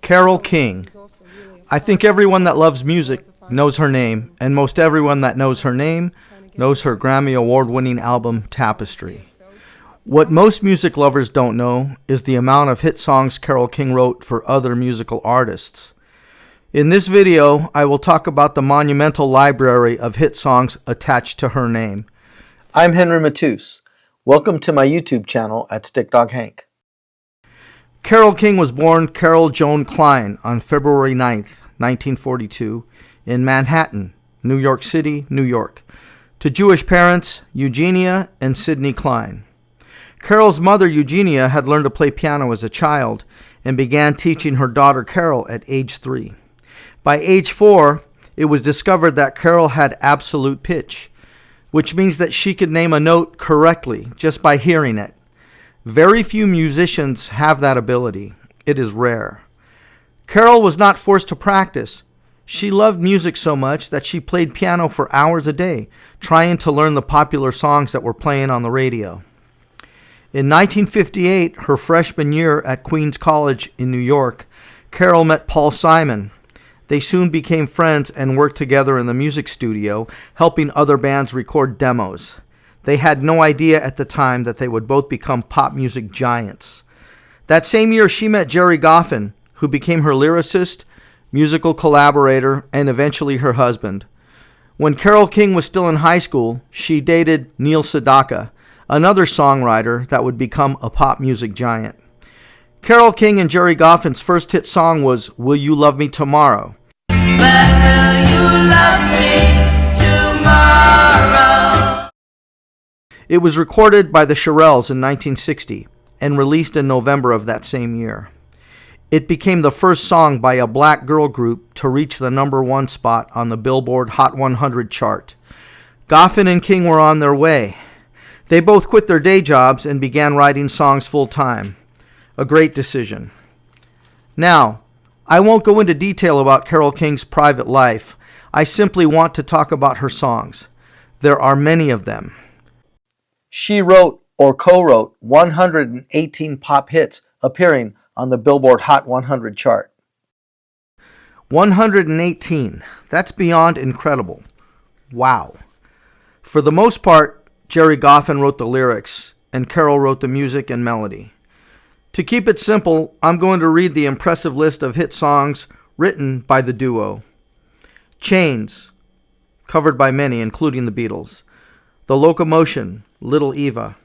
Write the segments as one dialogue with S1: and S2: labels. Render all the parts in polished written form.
S1: Carole King. I think everyone that loves music knows her name, and most everyone that knows her name knows her Grammy Award-winning album, Tapestry. What most music lovers don't know is the amount of hit songs Carole King wrote for other musical artists. In this video, I will talk about the monumental library of hit songs attached to her name. I'm Henry Mateus. Welcome to my YouTube channel at Stick Dog Hank. Carole King was born Carole Joan Klein on February 9th, 1942, in Manhattan, New York City, New York, to Jewish parents Eugenia and Sidney Klein. Carole's mother, Eugenia, had learned to play piano as a child and began teaching her daughter Carole at age 3. By age 4, it was discovered that Carole had absolute pitch, which means that she could name a note correctly just by hearing it. Very few musicians have that ability. It is rare. Carole was not forced to practice. She loved music so much that she played piano for hours a day, trying to learn the popular songs that were playing on the radio. In 1958, her freshman year at Queens College in New York, Carole met Paul Simon. They soon became friends and worked together in the music studio, helping other bands record demos. They had no idea at the time that they would both become pop music giants. That same year, she met Gerry Goffin, who became her lyricist, musical collaborator, and eventually her husband. When Carole King was still in high school, she dated Neil Sedaka, another songwriter that would become a pop music giant. Carole King and Gerry Goffin's first hit song was Will You Love Me Tomorrow?
S2: Will you love me tomorrow?
S1: It was recorded by the Shirelles in 1960 and released in November of that same year. It became the first song by a black girl group to reach the #1 spot on the Billboard Hot 100 chart. Goffin and King were on their way. They both quit their day jobs and began writing songs full-time. A great decision. Now, I won't go into detail about Carole King's private life. I simply want to talk about her songs. There are many of them. She wrote or co-wrote 118 pop hits appearing on the Billboard Hot 100 chart. 118. That's beyond incredible. Wow. For the most part, Gerry Goffin wrote the lyrics and Carole wrote the music and melody. To keep it simple, I'm going to read the impressive list of hit songs written by the duo. Chains, covered by many, including the Beatles. The Locomotion, Little Eva.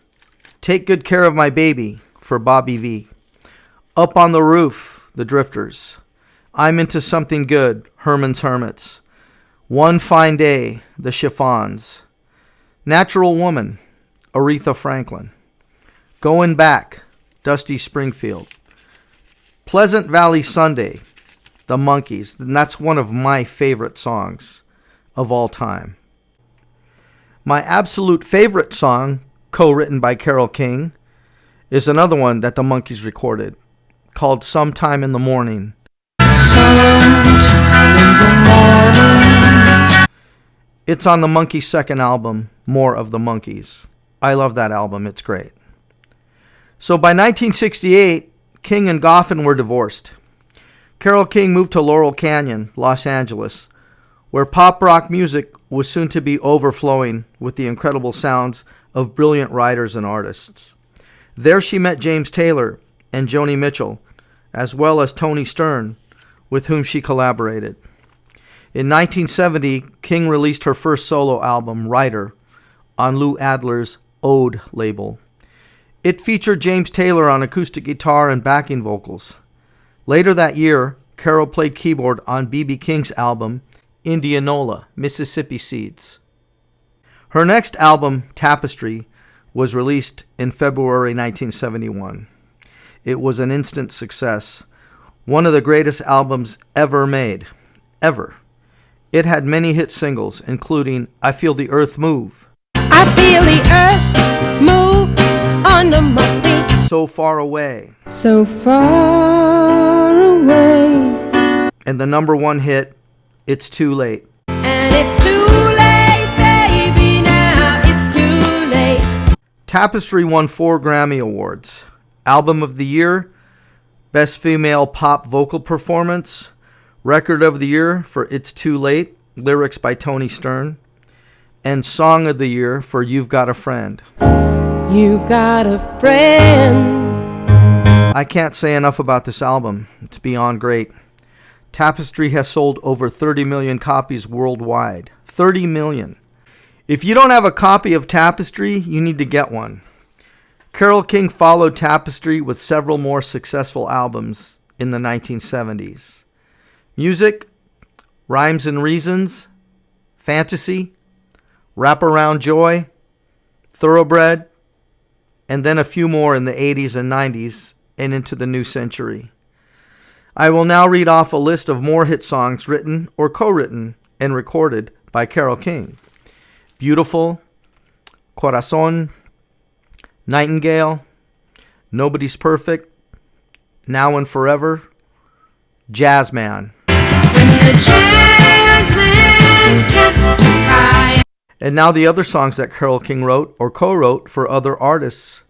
S1: Take Good Care of My Baby, for Bobby V. Up on the Roof, The Drifters. I'm Into Something Good, Herman's Hermits. One Fine Day, The Chiffons. Natural Woman, Aretha Franklin. Going Back, Dusty Springfield. Pleasant Valley Sunday, The Monkees. And that's one of my favorite songs of all time. My absolute favorite song, co-written by Carole King, is another one that the Monkees recorded, called Sometime in the Morning.
S2: Sometime in the morning.
S1: It's on the Monkees' second album, More of the Monkees. I love that album. It's great. So by 1968, King and Goffin were divorced. Carole King moved to Laurel Canyon, Los Angeles, where pop rock music was soon to be overflowing with the incredible sounds of brilliant writers and artists. There she met James Taylor and Joni Mitchell, as well as Tony Stern, with whom she collaborated. In 1970, King released her first solo album, Writer, on Lou Adler's Ode label. It featured James Taylor on acoustic guitar and backing vocals. Later that year, Carole played keyboard on B.B. King's album, Indianola, Mississippi Seeds. Her next album, Tapestry, was released in February 1971. It was an instant success, one of the greatest albums ever made, ever. It had many hit singles, including I Feel the Earth Move.
S3: I feel the earth move under my feet.
S1: So Far Away.
S3: So far away.
S1: And the #1 hit, It's Too Late.
S3: And it's too late, baby, now it's too late.
S1: Tapestry won 4 Grammy Awards. Album of the Year, Best Female Pop Vocal Performance. Record of the Year for It's Too Late, lyrics by Tony Stern. And Song of the Year for You've Got a Friend.
S3: You've got a friend.
S1: I can't say enough about this album. It's beyond great. Tapestry has sold over 30 million copies worldwide. 30 million. If you don't have a copy of Tapestry, you need to get one. Carole King followed Tapestry with several more successful albums in the 1970s. Music, Rhymes and Reasons, Fantasy, Wraparound Joy, Thoroughbred, and then a few more in the 80s and 90s and into the new century. I will now read off a list of more hit songs written or co-written and recorded by Carole King. Beautiful, Corazon, Nightingale, Nobody's Perfect, Now and Forever, Jazzman.
S3: When the jazzman's testify.
S1: And now the other songs that Carole King wrote or co-wrote for other artists.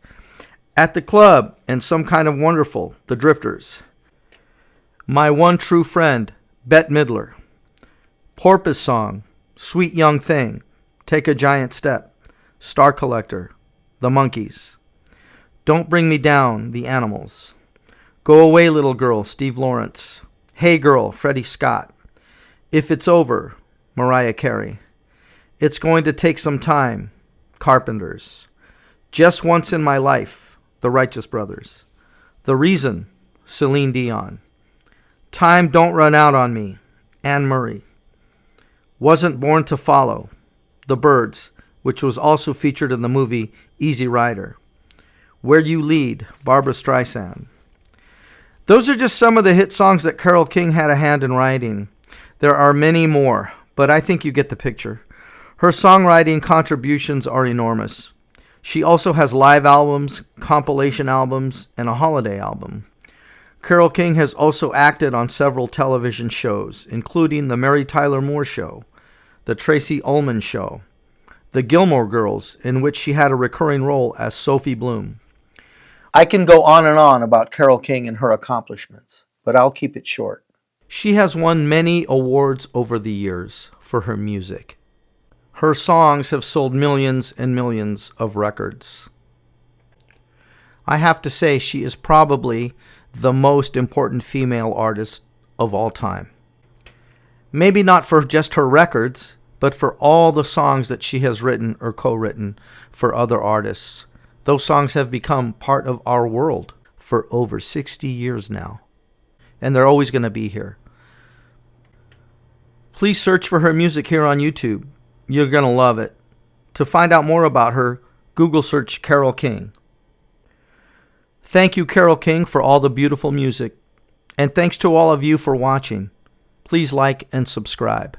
S1: At the Club and Some Kind of Wonderful, The Drifters. My One True Friend, Bette Midler. Porpoise Song, Sweet Young Thing, Take a Giant Step, Star Collector, The Monkees. Don't Bring Me Down, The Animals. Go Away Little Girl, Steve Lawrence. Hey Girl, Freddie Scott. If It's Over, Mariah Carey. It's Going to Take Some Time, Carpenters. Just Once in My Life, The Righteous Brothers. The Reason, Celine Dion. Time Don't Run Out on Me, Anne Murray. Wasn't Born to Follow, The Byrds, which was also featured in the movie Easy Rider. Where You Lead, Barbra Streisand. Those are just some of the hit songs that Carole King had a hand in writing. There are many more, but I think you get the picture. Her songwriting contributions are enormous. She also has live albums, compilation albums, and a holiday album. Carole King has also acted on several television shows, including The Mary Tyler Moore Show, The Tracy Ullman Show, The Gilmore Girls, in which she had a recurring role as Sophie Bloom. I can go on and on about Carole King and her accomplishments, but I'll keep it short. She has won many awards over the years for her music. Her songs have sold millions and millions of records. I have to say she is probably the most important female artist of all time. Maybe not for just her records, but for all the songs that she has written or co-written for other artists. Those songs have become part of our world for over 60 years now, and they're always going to be here. Please search for her music here on YouTube. You're going to love it. To find out more about her, Google search Carole King. Thank you, Carole King, for all the beautiful music. And thanks to all of you for watching. Please like and subscribe.